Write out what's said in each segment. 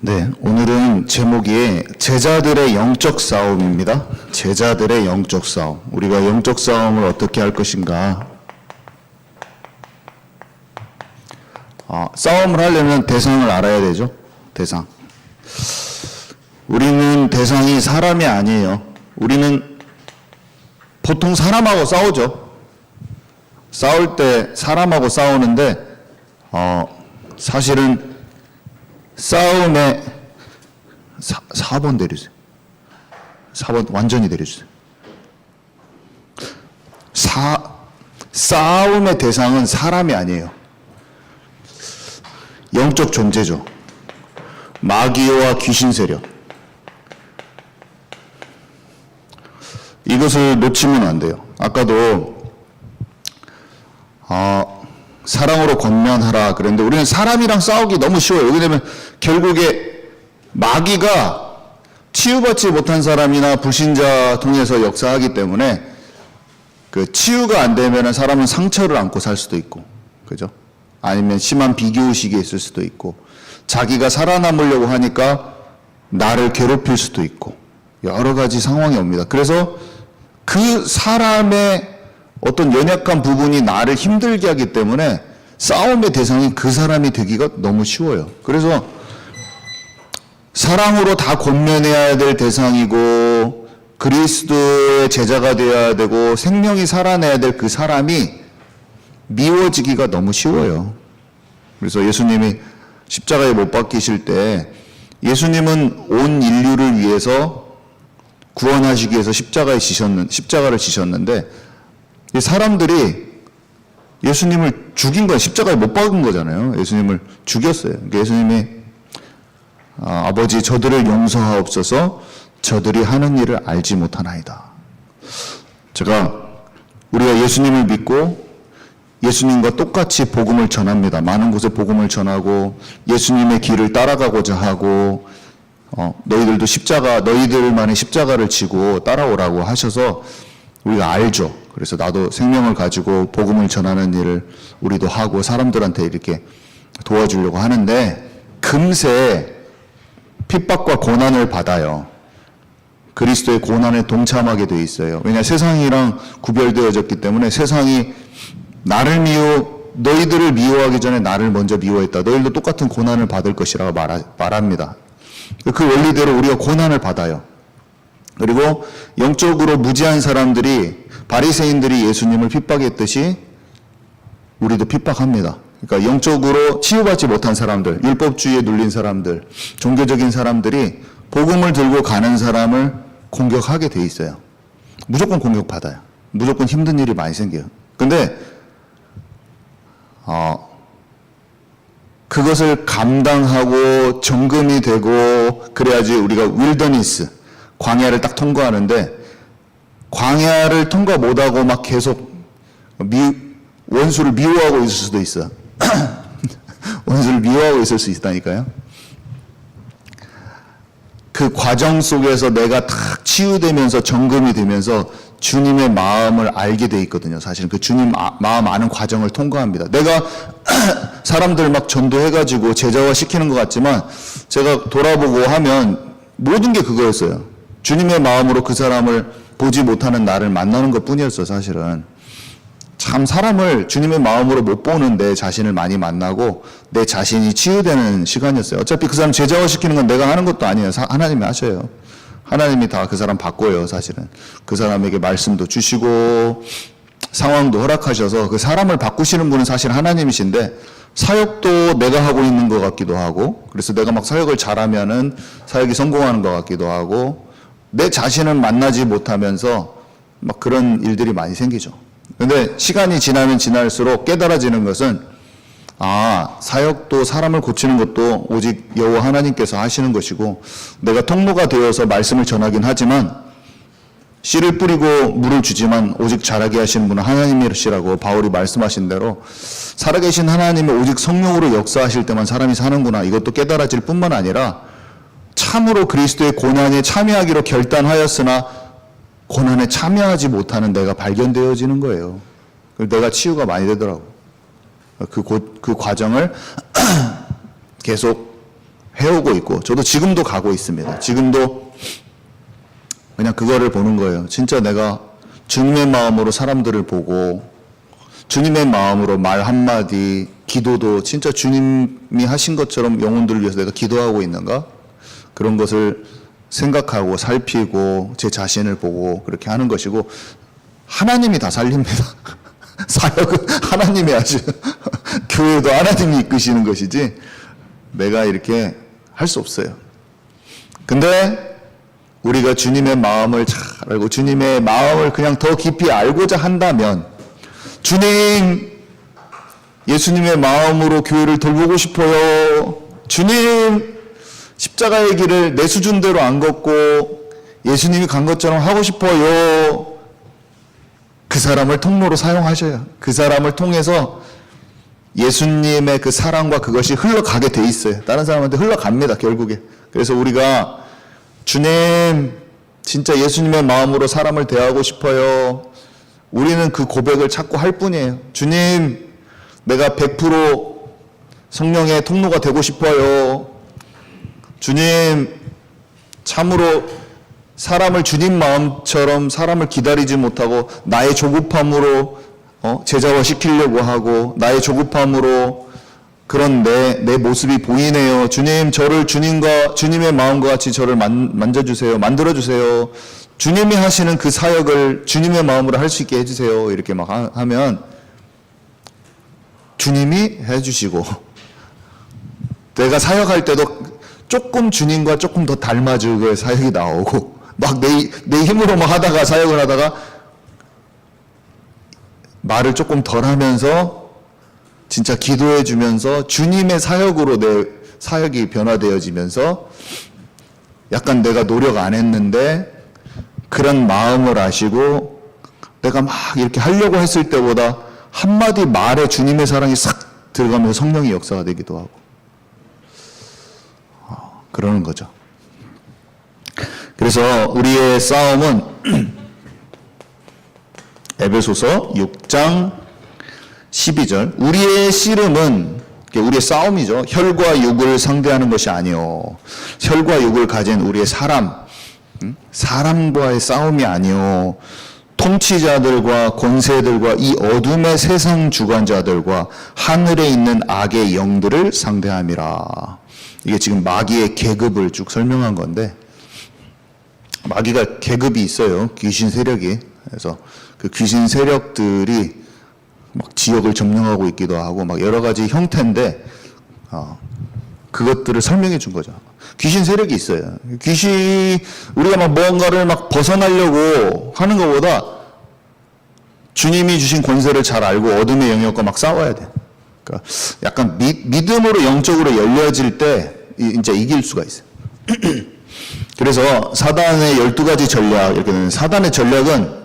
네, 오늘은 제목이 제자들의 영적 싸움입니다. 제자들의 영적 싸움. 우리가 영적 싸움을 어떻게 할 것인가? 싸움을 하려면 대상을 알아야 되죠. 대상. 우리는 대상이 사람이 아니에요. 우리는 보통 사람하고 싸우죠. 싸울 때 사람하고 싸우는데 사실은 싸움에 4번 내려주세요. 4번 완전히 내려주세요. 싸움의 대상은 사람이 아니에요. 영적 존재죠. 마귀와 귀신 세력. 이것을 놓치면 안 돼요. 아까도 사랑으로 권면하라 그랬는데 우리는 사람이랑 싸우기 너무 쉬워요. 왜냐면 결국에 마귀가 치유받지 못한 사람이나 불신자 통해서 역사하기 때문에 그 치유가 안 되면 사람은 상처를 안고 살 수도 있고, 그죠? 아니면 심한 비교의식이 있을 수도 있고, 자기가 살아남으려고 하니까 나를 괴롭힐 수도 있고, 여러 가지 상황이 옵니다. 그래서 그 사람의 어떤 연약한 부분이 나를 힘들게 하기 때문에 싸움의 대상이 그 사람이 되기가 너무 쉬워요. 그래서 사랑으로 다 권면해야 될 대상이고 그리스도의 제자가 되어야 되고 생명이 살아내야 될 그 사람이 미워지기가 너무 쉬워요. 그래서 예수님이 십자가에 못 박히실 때 예수님은 온 인류를 위해서 구원하시기 위해서 십자가를 지셨는데 이 사람들이 예수님을 죽인 거예요. 십자가에 못 박은 거잖아요. 예수님을 죽였어요. 그러니까 예수님이 아버지 저들을 용서하옵소서 저들이 하는 일을 알지 못하나이다. 우리가 예수님을 믿고 예수님과 똑같이 복음을 전합니다. 많은 곳에 복음을 전하고 예수님의 길을 따라가고자 하고 너희들도 너희들만의 십자가를 지고 따라오라고 하셔서 우리가 알죠. 그래서 나도 생명을 가지고 복음을 전하는 일을 우리도 하고 사람들한테 이렇게 도와주려고 하는데 금세 핍박과 고난을 받아요. 그리스도의 고난에 동참하게 돼 있어요. 왜냐 세상이랑 구별되어졌기 때문에 세상이 너희들을 미워하기 전에 나를 먼저 미워했다. 너희들도 똑같은 고난을 받을 것이라고 말합니다. 그 원리대로 우리가 고난을 받아요. 그리고 영적으로 무지한 사람들이 바리새인들이 예수님을 핍박했듯이 우리도 핍박합니다. 그러니까 영적으로 치유받지 못한 사람들, 율법주의에 눌린 사람들, 종교적인 사람들이 복음을 들고 가는 사람을 공격하게 돼 있어요. 무조건 공격받아요. 무조건 힘든 일이 많이 생겨요. 근데 그것을 감당하고 정금이 되고 그래야지 우리가 윌더니스, 광야를 딱 통과하는데 광야를 통과 못하고 막 계속 원수를 미워하고 있을 수도 있어. 원수를 미워하고 있을 수 있다니까요. 그 과정 속에서 내가 탁 치유되면서 정금이 되면서 주님의 마음을 알게 돼 있거든요. 사실은 그 주님 마음 아는 과정을 통과합니다. 내가 사람들 막 전도해가지고 제자화 시키는 것 같지만 제가 돌아보고 하면 모든 게 그거였어요. 주님의 마음으로 그 사람을 보지 못하는 나를 만나는 것 뿐이었어. 사실은 참 사람을 주님의 마음으로 못 보는 내 자신을 많이 만나고 내 자신이 치유되는 시간이었어요. 어차피 그 사람 제자화 시키는 건 내가 하는 것도 아니에요. 하나님이 하셔요. 하나님이 다 그 사람 바꿔요. 사실은 그 사람에게 말씀도 주시고 상황도 허락하셔서 그 사람을 바꾸시는 분은 사실 하나님이신데 사역도 내가 하고 있는 것 같기도 하고 그래서 내가 막 사역을 잘하면은 사역이 성공하는 것 같기도 하고 내 자신을 만나지 못하면서 막 그런 일들이 많이 생기죠. 근데 시간이 지나면 지날수록 깨달아지는 것은 사역도 사람을 고치는 것도 오직 여호와 하나님께서 하시는 것이고 내가 통로가 되어서 말씀을 전하긴 하지만 씨를 뿌리고 물을 주지만 오직 자라게 하시는 분은 하나님이시라고 바울이 말씀하신 대로 살아계신 하나님이 오직 성령으로 역사하실 때만 사람이 사는구나. 이것도 깨달아질 뿐만 아니라 참으로 그리스도의 고난에 참여하기로 결단하였으나 고난에 참여하지 못하는 내가 발견되어지는 거예요. 내가 치유가 많이 되더라고. 그 과정을 계속 해오고 있고, 저도 지금도 가고 있습니다. 지금도 그냥 그거를 보는 거예요. 진짜 내가 주님의 마음으로 사람들을 보고, 주님의 마음으로 말 한마디, 기도도 진짜 주님이 하신 것처럼 영혼들을 위해서 내가 기도하고 있는가? 그런 것을 생각하고 살피고 제 자신을 보고 그렇게 하는 것이고, 하나님이 다 살립니다. 사역은 하나님이 하죠. 교회도 하나님이 이끄시는 것이지 내가 이렇게 할 수 없어요. 근데 우리가 주님의 마음을 잘 알고 주님의 마음을 그냥 더 깊이 알고자 한다면, 주님, 예수님의 마음으로 교회를 돌보고 싶어요. 주님, 십자가의 길을 내 수준대로 안 걷고 예수님이 간 것처럼 하고 싶어요. 그 사람을 통로로 사용하셔요. 그 사람을 통해서 예수님의 그 사랑과 그것이 흘러가게 돼 있어요. 다른 사람한테 흘러갑니다, 결국에. 그래서 우리가 주님, 진짜 예수님의 마음으로 사람을 대하고 싶어요. 우리는 그 고백을 찾고 할 뿐이에요. 주님, 내가 100% 성령의 통로가 되고 싶어요. 주님, 참으로 사람을 주님 마음처럼 사람을 기다리지 못하고 나의 조급함으로 제자화 시키려고 하고 나의 조급함으로 그런 내 모습이 보이네요. 주님, 저를 주님의 마음과 같이 저를 만져주세요. 만들어주세요. 주님이 하시는 그 사역을 주님의 마음으로 할 수 있게 해주세요. 이렇게 막 하면 주님이 해주시고, 내가 사역할 때도 조금 주님과 조금 더 닮아주고 사역이 나오고, 막 내 힘으로 막 하다가 사역을 하다가 말을 조금 덜 하면서 진짜 기도해 주면서 주님의 사역으로 내 사역이 변화되어지면서 약간 내가 노력 안 했는데 그런 마음을 아시고 내가 막 이렇게 하려고 했을 때보다 한마디 말에 주님의 사랑이 싹 들어가면서 성령의 역사가 되기도 하고 그러는 거죠. 그래서 우리의 싸움은 에베소서 6장 12절, 우리의 씨름은 우리의 싸움이죠. 혈과 육을 상대하는 것이 아니요, 혈과 육을 가진 우리의 사람과의 싸움이 아니요, 통치자들과 권세들과 이 어둠의 세상 주관자들과 하늘에 있는 악의 영들을 상대함이라. 이게 지금 마귀의 계급을 쭉 설명한 건데, 마귀가 계급이 있어요. 귀신 세력이. 그래서 그 귀신 세력들이 막 지역을 점령하고 있기도 하고 막 여러 가지 형태인데, 그것들을 설명해 준 거죠. 귀신 세력이 있어요. 우리가 막 뭔가를 막 벗어나려고 하는 것보다 주님이 주신 권세를 잘 알고 어둠의 영역과 막 싸워야 돼. 그러니까 약간 믿음으로 영적으로 열려질 때 이제 이길 수가 있어요. 그래서 사단의 12가지 전략, 이렇게 되는 사단의 전략은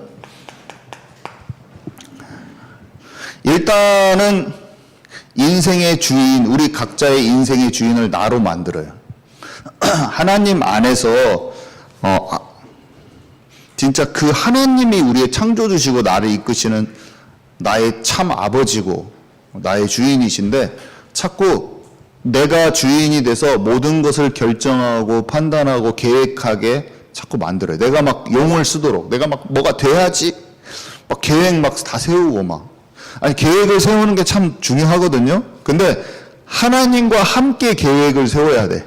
일단은 인생의 주인, 우리 각자의 인생의 주인을 나로 만들어요. 하나님 안에서 진짜 그 하나님이 우리의 창조주시고 나를 이끄시는 나의 참 아버지고 나의 주인이신데, 자꾸 내가 주인이 돼서 모든 것을 결정하고 판단하고 계획하게 자꾸 만들어요. 내가 막 용을 쓰도록, 내가 막 뭐가 돼야지 막 계획 막 다 세우고 막. 아니, 계획을 세우는 게 참 중요하거든요. 근데 하나님과 함께 계획을 세워야 돼.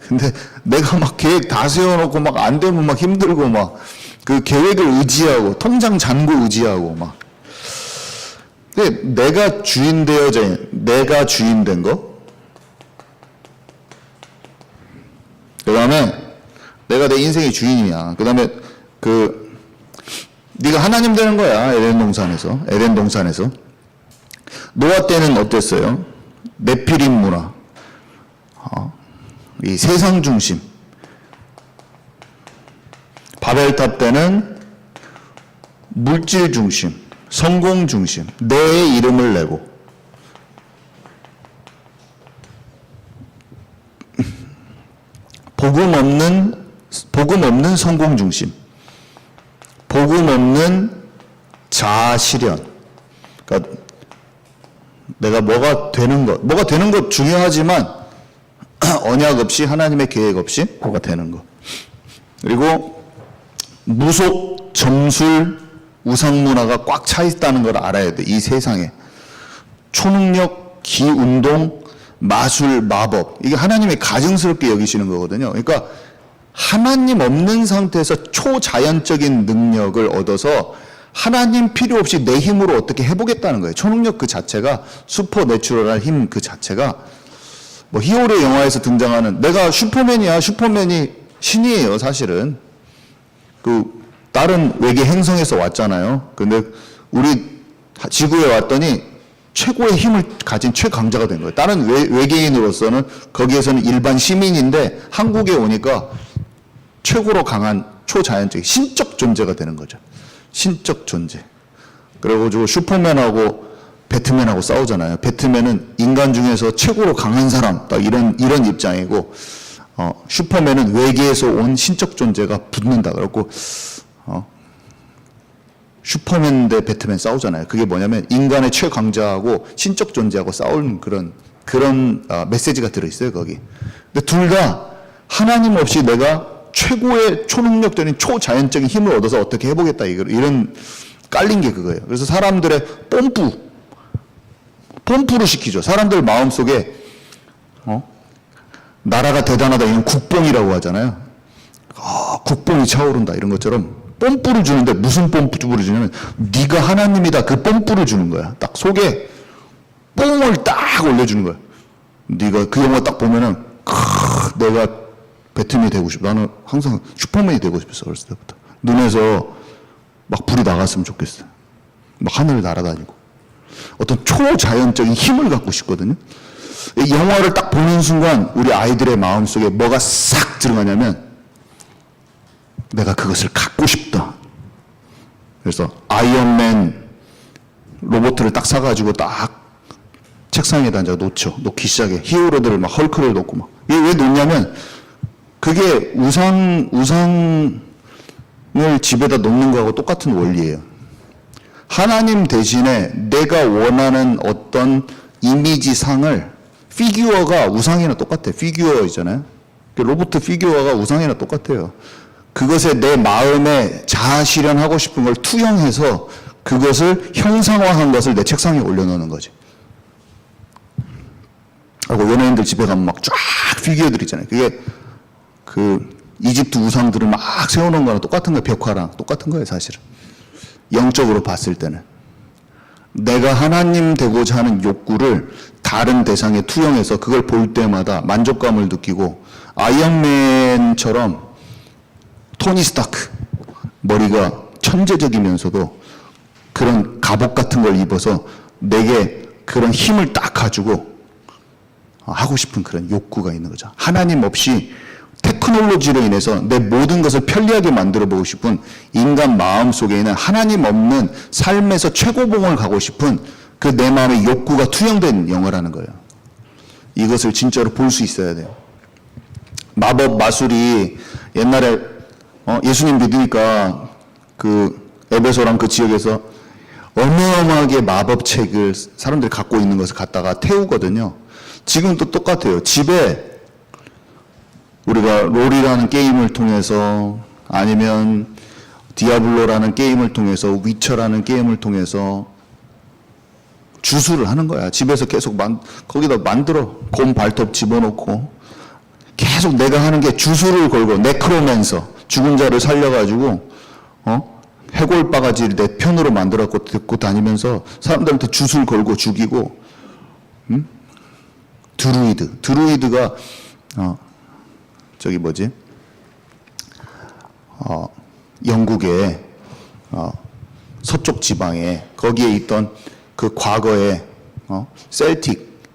근데 내가 막 계획 다 세워놓고 막 안 되면 막 힘들고 막 그 계획을 의지하고 통장 잔고 의지하고 막. 근데 내가 주인 내가 주인 된 거. 그 다음에 내가 내 인생의 주인이야. 그 다음에 네가 하나님 되는 거야. 에덴 동산에서. 노아 때는 어땠어요? 네피림 문화. 이 세상 중심. 바벨탑 때는 물질 중심, 성공 중심, 내 이름을 내고. 복음 없는 성공 중심. 복음 없는 자아 실현. 그러니까 내가 뭐가 되는 것 중요하지만 언약 없이 하나님의 계획 없이 뭐가 되는 거. 그리고 무속, 점술, 우상문화가 꽉 차 있다는 걸 알아야 돼. 이 세상에. 초능력, 기운동, 마술, 마법. 이게 하나님이 가증스럽게 여기시는 거거든요. 그러니까 하나님 없는 상태에서 초자연적인 능력을 얻어서 하나님 필요 없이 내 힘으로 어떻게 해보겠다는 거예요. 초능력 그 자체가, 슈퍼내추럴한 힘 그 자체가, 뭐 히어로 영화에서 등장하는, 내가 슈퍼맨이야. 슈퍼맨이 신이에요, 사실은. 그 다른 외계 행성에서 왔잖아요. 근데 우리 지구에 왔더니 최고의 힘을 가진 최강자가 된 거예요. 다른 외계인으로서는 거기에서는 일반 시민인데 한국에 오니까 최고로 강한 초자연적 신적 존재가 되는 거죠. 신적 존재. 그래가지고 슈퍼맨하고 배트맨하고 싸우잖아요. 배트맨은 인간 중에서 최고로 강한 사람, 딱 이런 입장이고, 슈퍼맨은 외계에서 온 신적 존재가 붙는다. 그래갖고, 슈퍼맨 대 배트맨 싸우잖아요. 그게 뭐냐면 인간의 최강자하고 신적 존재하고 싸우는 그런 메시지가 들어있어요, 거기. 근데 둘 다 하나님 없이 내가 최고의 초능력되는 초자연적인 힘을 얻어서 어떻게 해보겠다, 이런 깔린 게 그거예요. 그래서 사람들의 뽐뿌를 시키죠. 사람들 마음속에 나라가 대단하다, 이런 국뽕이라고 하잖아요. 국뽕이 차오른다, 이런 것처럼 뽐뿌를 주는데, 무슨 뽐뿌를 주냐면 네가 하나님이다, 그 뽐뿌를 주는 거야. 딱 속에 뽕을 딱 올려주는 거야. 네가 그 영화 딱 보면은 내가 배트맨이 되고 싶어. 나는 항상 슈퍼맨이 되고 싶었어, 어렸을 때부터. 눈에서 막 불이 나갔으면 좋겠어. 막 하늘을 날아다니고 어떤 초자연적인 힘을 갖고 싶거든요. 이 영화를 딱 보는 순간 우리 아이들의 마음속에 뭐가 싹 들어가냐면 내가 그것을 갖고 싶다. 그래서 아이언맨 로봇을 딱 사가지고 딱 책상에다 앉아 놓기 시작해. 히어로들을 막 헐크를 놓고 막. 이게 왜 놓냐면 그게 우상을 집에다 놓는 거하고 똑같은 원리예요. 하나님 대신에 내가 원하는 어떤 이미지상을, 피규어가 우상이나 똑같아요. 피규어 있잖아요. 로봇 피규어가 우상이나 똑같아요. 그것에 내 마음에 자아 실현하고 싶은 걸 투영해서 그것을 형상화한 것을 내 책상에 올려놓는 거지. 하고 연예인들 집에 가면 막 쫙 피규어들 있잖아요. 그게 그 이집트 우상들을 막 세워놓은 거랑 똑같은 거예요. 벽화랑 똑같은 거예요, 사실은. 영적으로 봤을 때는. 내가 하나님 되고자 하는 욕구를 다른 대상에 투영해서 그걸 볼 때마다 만족감을 느끼고, 아이언맨처럼 토니 스타크, 머리가 천재적이면서도 그런 갑옷 같은 걸 입어서 내게 그런 힘을 딱 가지고 하고 싶은 그런 욕구가 있는 거죠. 하나님 없이 테크놀로지로 인해서 내 모든 것을 편리하게 만들어 보고 싶은 인간 마음 속에 있는 하나님 없는 삶에서 최고봉을 가고 싶은 그 내 마음의 욕구가 투영된 영화라는 거예요. 이것을 진짜로 볼 수 있어야 돼요. 마법, 마술이 옛날에 예수님 믿으니까 그 에베소랑 그 지역에서 어마어마하게 마법책을 사람들이 갖고 있는 것을 갖다가 태우거든요. 지금도 똑같아요. 집에 우리가 롤이라는 게임을 통해서, 아니면 디아블로라는 게임을 통해서, 위쳐라는 게임을 통해서 주술을 하는 거야. 집에서 계속 거기다 만들어. 곰 발톱 집어넣고 계속 내가 하는 게 주술을 걸고, 네크로맨서, 죽은 자를 살려가지고 해골 바가지를 내 편으로 만들었고 듣고 다니면서 사람들한테 주술 걸고 죽이고. 드루이드가 영국의 서쪽 지방에, 거기에 있던 그 과거에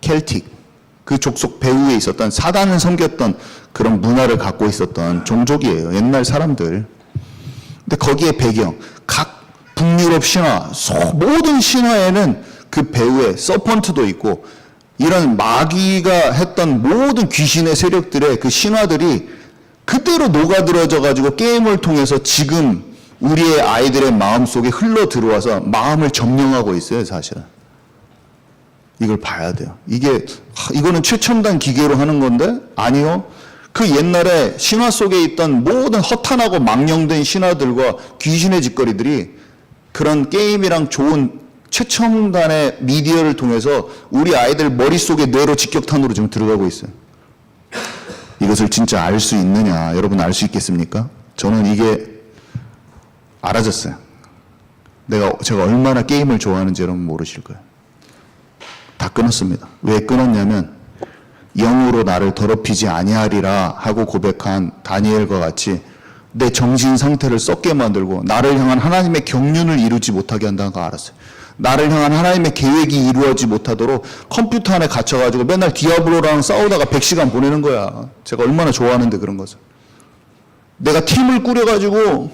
켈틱 그 족속 배후에 있었던, 사단을 섬겼던 그런 문화를 갖고 있었던 종족이에요. 옛날 사람들. 근데 거기에 배경, 각 북유럽 신화, 모든 신화에는 그 배후에 서펀트도 있고, 이런 마귀가 했던 모든 귀신의 세력들의 그 신화들이 그대로 녹아들어져 가지고 게임을 통해서 지금 우리의 아이들의 마음 속에 흘러 들어와서 마음을 점령하고 있어요, 사실은. 이걸 봐야 돼요. 이거는 최첨단 기계로 하는 건데? 아니요. 그 옛날에 신화 속에 있던 모든 허탄하고 망령된 신화들과 귀신의 짓거리들이 그런 게임이랑 좋은 최첨단의 미디어를 통해서 우리 아이들 머릿속에 뇌로 직격탄으로 지금 들어가고 있어요. 이것을 진짜 알 수 있느냐? 여러분 알 수 있겠습니까? 저는 이게 알아졌어요. 제가 얼마나 게임을 좋아하는지 여러분 모르실 거예요. 다 끊었습니다. 왜 끊었냐면 영으로 나를 더럽히지 아니하리라 하고 고백한 다니엘과 같이 내 정신 상태를 썩게 만들고 나를 향한 하나님의 경륜을 이루지 못하게 한다는 거 알았어요. 나를 향한 하나님의 계획이 이루어지지 못하도록 컴퓨터 안에 갇혀가지고 맨날 디아블로랑 싸우다가 100시간 보내는 거야. 제가 얼마나 좋아하는데 그런 것을. 내가 팀을 꾸려가지고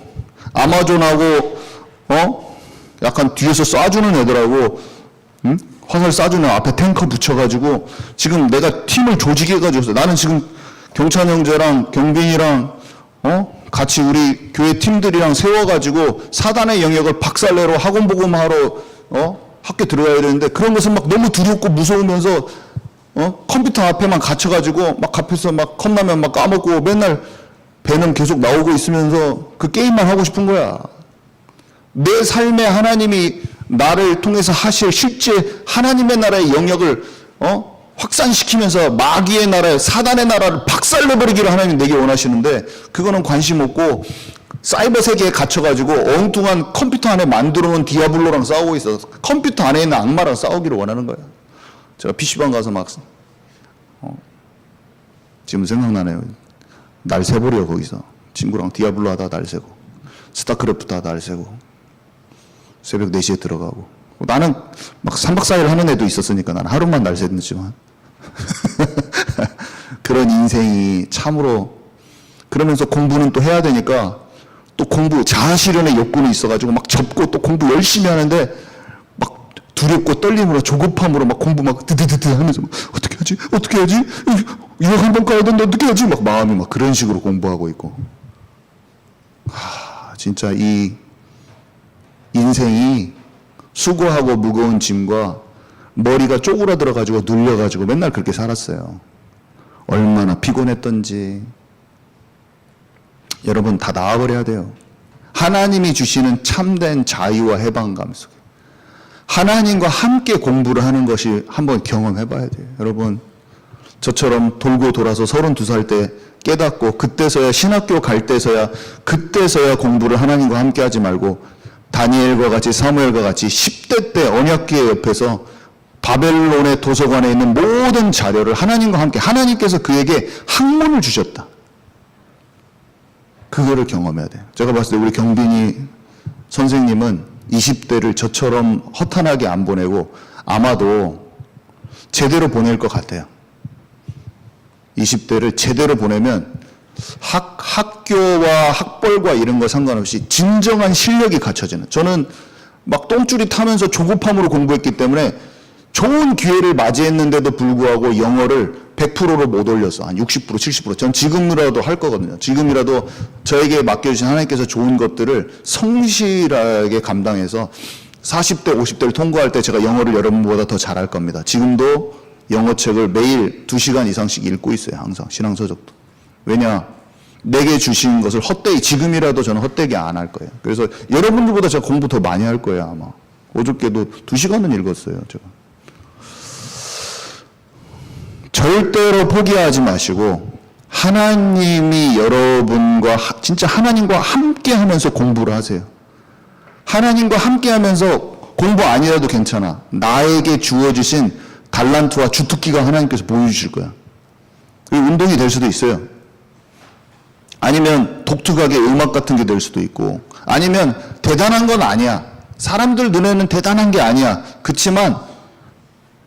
아마존하고 약간 뒤에서 쏴주는 애들하고 화살 쏴주는 앞에 탱커 붙여가지고 지금 내가 팀을 조직해가지고 나는 지금 경찬 형제랑 경빈이랑 같이 우리 교회 팀들이랑 세워가지고 사단의 영역을 박살내러 학원 복음하러 학교 들어가야 되는데 그런 것은 막 너무 두렵고 무서우면서 컴퓨터 앞에만 갇혀가지고 막 앞에서 막 컵라면 막 까먹고 맨날 배는 계속 나오고 있으면서 그 게임만 하고 싶은 거야. 내 삶에 하나님이 나를 통해서 하실 실제 하나님의 나라의 영역을 확산시키면서 마귀의 나라, 사단의 나라를 박살내버리기를 하나님 내게 원하시는데 그거는 관심 없고 사이버 세계에 갇혀가지고 엉뚱한 컴퓨터 안에 만들어놓은 디아블로랑 싸우고 있어. 컴퓨터 안에 있는 악마랑 싸우기를 원하는 거야. 제가 PC방 가서 막 지금 생각나네요. 날 새버려 거기서. 친구랑 디아블로 하다 날 새고 스타크래프트 하다 날 새고 새벽 4시에 들어가고 나는 막 3박 4일 하는 애도 있었으니까 나는 하루만 날 새는지만 그런 인생이 참으로 그러면서 공부는 또 해야 되니까 또 공부 자아실현의 욕구는 있어가지고 막 접고 또 공부 열심히 하는데 막 두렵고 떨림으로 조급함으로 막 공부 막 드드드드 하면서 막 어떻게 하지 유학 한번 가야 되는데 어떻게 하지 막 마음이 막 그런 식으로 공부하고 있고 진짜 이 인생이 수고하고 무거운 짐과 머리가 쪼그라들어가지고 눌려가지고 맨날 그렇게 살았어요. 얼마나 피곤했던지. 여러분 다 나와버려야 돼요. 하나님이 주시는 참된 자유와 해방감 속에 하나님과 함께 공부를 하는 것이 한번 경험해봐야 돼요. 여러분 저처럼 돌고 돌아서 32살 때 깨닫고 그때서야 신학교 갈 때서야 그때서야 공부를 하나님과 함께 하지 말고 다니엘과 같이 사무엘과 같이 10대 때 언약궤 옆에서 바벨론의 도서관에 있는 모든 자료를 하나님과 함께 하나님께서 그에게 학문을 주셨다. 그거를 경험해야 돼요. 제가 봤을 때 우리 경빈이 선생님은 20대를 저처럼 허탄하게 안 보내고 아마도 제대로 보낼 것 같아요. 20대를 제대로 보내면 학교와 학벌과 이런 거 상관없이 진정한 실력이 갖춰지는. 저는 막 똥줄이 타면서 조급함으로 공부했기 때문에 좋은 기회를 맞이했는데도 불구하고 영어를 100%로 못 올려서 한 60%, 70%. 전 지금이라도 할 거거든요. 지금이라도 저에게 맡겨주신 하나님께서 좋은 것들을 성실하게 감당해서 40대, 50대를 통과할 때 제가 영어를 여러분보다 더 잘할 겁니다. 지금도 영어책을 매일 2시간 이상씩 읽고 있어요. 항상 신앙서적도. 왜냐? 내게 주신 것을 헛되이 지금이라도 저는 헛되게 안 할 거예요. 그래서 여러분들보다 제가 공부 더 많이 할 거예요. 아마. 어저께도 2시간은 읽었어요. 제가. 절대로 포기하지 마시고 하나님이 여러분과 진짜 하나님과 함께 하면서 공부를 하세요. 하나님과 함께 하면서 공부 아니라도 괜찮아. 나에게 주어주신 달란트와 주특기가 하나님께서 보여주실 거야. 운동이 될 수도 있어요. 아니면 독특하게 음악 같은 게 될 수도 있고 아니면 대단한 건 아니야. 사람들 눈에는 대단한 게 아니야. 그치만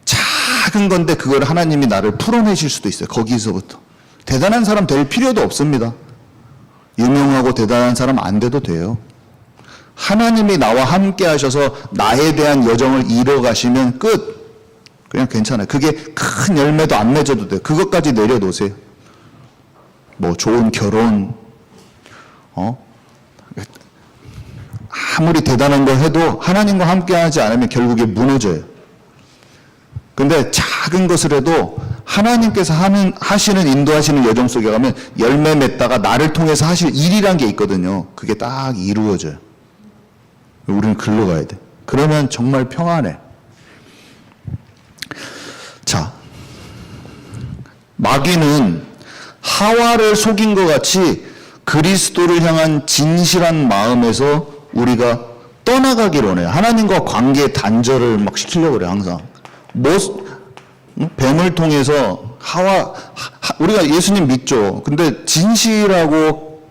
작은 건데 그걸 하나님이 나를 풀어내실 수도 있어요. 거기서부터. 대단한 사람 될 필요도 없습니다. 유명하고 대단한 사람 안 돼도 돼요. 하나님이 나와 함께 하셔서 나에 대한 여정을 이뤄가시면 끝. 그냥 괜찮아요. 그게 큰 열매도 안 맺어도 돼요. 그것까지 내려놓으세요. 뭐 좋은 결혼, 아무리 대단한 걸 해도 하나님과 함께 하지 않으면 결국에 무너져요. 근데 작은 것을 해도 하나님께서 하시는 인도하시는 여정 속에 가면 열매 맺다가 나를 통해서 하실 일이란 게 있거든요. 그게 딱 이루어져요. 우리는 글로 가야 돼. 그러면 정말 평안해. 자, 마귀는 하와를 속인 것 같이 그리스도를 향한 진실한 마음에서 우리가 떠나가기를 원해요. 하나님과 관계 단절을 막 시키려고 그래요, 항상. 뱀을 통해서 우리가 예수님 믿죠. 근데 진실하고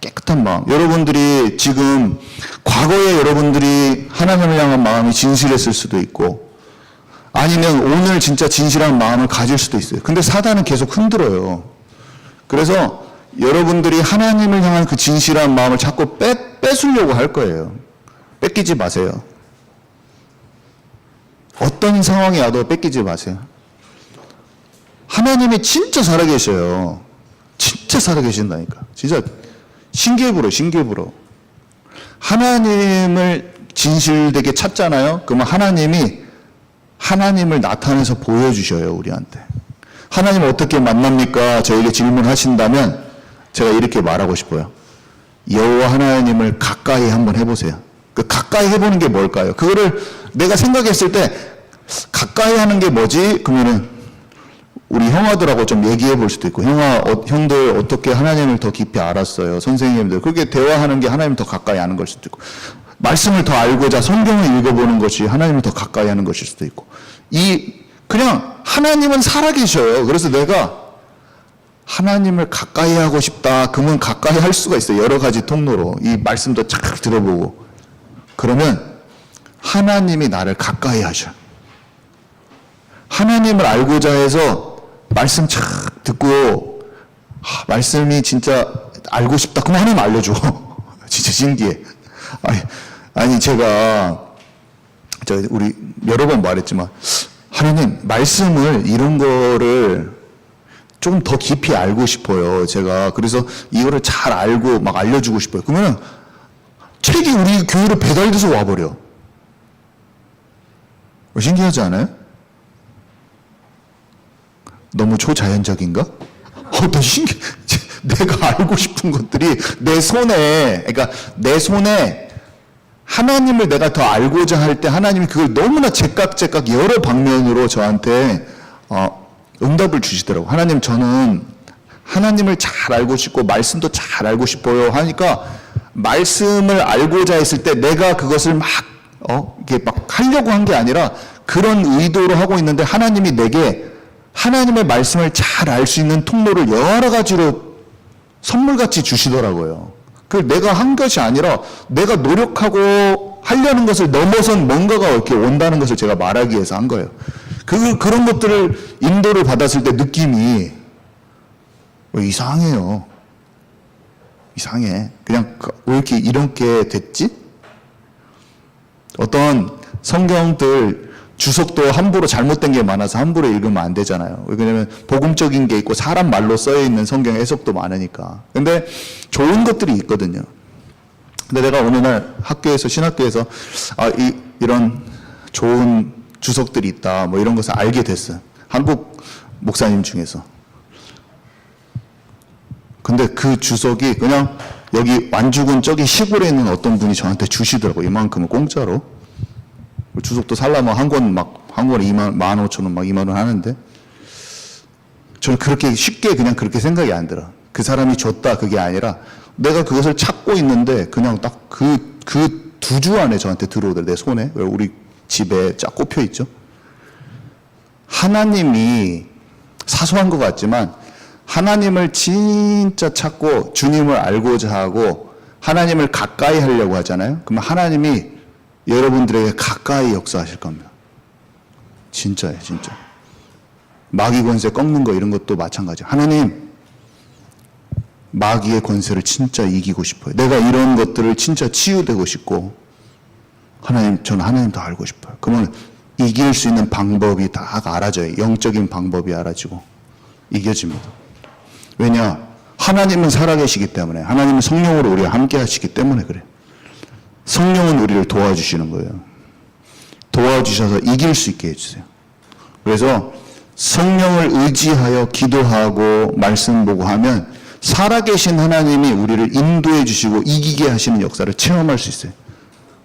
깨끗한 마음. 여러분들이 지금 과거에 여러분들이 하나님을 향한 마음이 진실했을 수도 있고 아니면 오늘 진짜 진실한 마음을 가질 수도 있어요. 근데 사단은 계속 흔들어요. 그래서 여러분들이 하나님을 향한 그 진실한 마음을 자꾸 뺏으려고 할 거예요. 뺏기지 마세요. 어떤 상황이 와도 뺏기지 마세요. 하나님이 진짜 살아계셔요. 진짜 살아계신다니까. 진짜 신기해불어. 하나님을 진실되게 찾잖아요. 그러면 하나님을 나타내서 보여주셔요, 우리한테. 하나님 어떻게 만납니까? 저에게 질문하신다면 제가 이렇게 말하고 싶어요. 여호와 하나님을 가까이 한번 해보세요. 그 가까이 해보는 게 뭘까요? 그거를 내가 생각했을 때 가까이 하는 게 뭐지? 그러면은 우리 형아들하고 좀 얘기해 볼 수도 있고, 형들 어떻게 하나님을 더 깊이 알았어요? 선생님들. 그렇게 대화하는 게 하나님을 더 가까이 아는 걸 수도 있고, 말씀을 더 알고자 성경을 읽어보는 것이 하나님을 더 가까이 하는 것일 수도 있고, 그냥 하나님은 살아계셔요. 그래서 내가 하나님을 가까이 하고 싶다. 그러면 가까이 할 수가 있어요. 여러 가지 통로로. 이 말씀도 착 들어보고. 그러면 하나님이 나를 가까이 하셔. 하나님을 알고자 해서 말씀 착 듣고 말씀이 진짜 알고 싶다. 그럼 하나님 알려줘. 진짜 신기해. 아니 제가 우리 여러 번 말했지만 하나님 말씀을 이런 거를 좀 더 깊이 알고 싶어요. 제가 그래서 이거를 잘 알고 막 알려주고 싶어요. 그러면 책이 우리 교회로 배달돼서 와버려. 신기하지 않아요? 너무 초자연적인가? 나 신기해. 내가 알고 싶은 것들이 내 손에 하나님을 내가 더 알고자 할 때 하나님이 그걸 너무나 제각 여러 방면으로 저한테 응답을 주시더라고요. 하나님, 저는 하나님을 잘 알고 싶고 말씀도 잘 알고 싶어요 하니까 말씀을 알고자 했을 때 내가 그것을 이렇게 막 하려고 한 게 아니라 그런 의도로 하고 있는데 하나님이 내게 하나님의 말씀을 잘 알 수 있는 통로를 여러 가지로 선물같이 주시더라고요. 그걸 내가 한 것이 아니라 내가 노력하고 하려는 것을 넘어선 뭔가가 이렇게 온다는 것을 제가 말하기 위해서 한 거예요. 그런 것들을 인도를 받았을 때 느낌이 이상해요. 이상해. 그냥 왜 이렇게 됐지? 어떤 성경들 주석도 함부로 잘못된 게 많아서 함부로 읽으면 안 되잖아요. 왜냐면 복음적인 게 있고 사람 말로 써여 있는 성경 해석도 많으니까. 근데 좋은 것들이 있거든요. 근데 내가 어느 날 신학교에서 이런 좋은 주석들이 있다, 뭐 이런 것을 알게 됐어요. 한국 목사님 중에서. 근데 그 주석이 그냥 여기 완주군 저기 시골에 있는 어떤 분이 저한테 주시더라고요. 이만큼은 공짜로. 주석도 살려면 한 권에 15,000원, 막 2만 원 하는데, 저는 그렇게 쉽게 그냥 그렇게 생각이 안 들어. 그 사람이 줬다, 그게 아니라, 내가 그것을 찾고 있는데, 그냥 딱 그 2주 안에 저한테 들어오더래, 내 손에. 우리 집에 쫙 꼽혀 있죠. 하나님이 사소한 것 같지만, 하나님을 진짜 찾고, 주님을 알고자 하고, 하나님을 가까이 하려고 하잖아요. 그러면 하나님이 여러분들에게 가까이 역사하실 겁니다. 진짜예요, 진짜. 마귀 권세 꺾는 거 이런 것도 마찬가지예요. 하나님, 마귀의 권세를 진짜 이기고 싶어요. 내가 이런 것들을 진짜 치유되고 싶고, 하나님, 저는 하나님 더 알고 싶어요. 그러면 이길 수 있는 방법이 다 알아져요. 영적인 방법이 알아지고 이겨집니다. 왜냐? 하나님은 살아계시기 때문에, 하나님은 성령으로 우리와 함께 하시기 때문에 그래요. 성령은 우리를 도와주시는 거예요. 도와주셔서 이길 수 있게 해주세요. 그래서 성령을 의지하여 기도하고 말씀 보고 하면 살아계신 하나님이 우리를 인도해 주시고 이기게 하시는 역사를 체험할 수 있어요.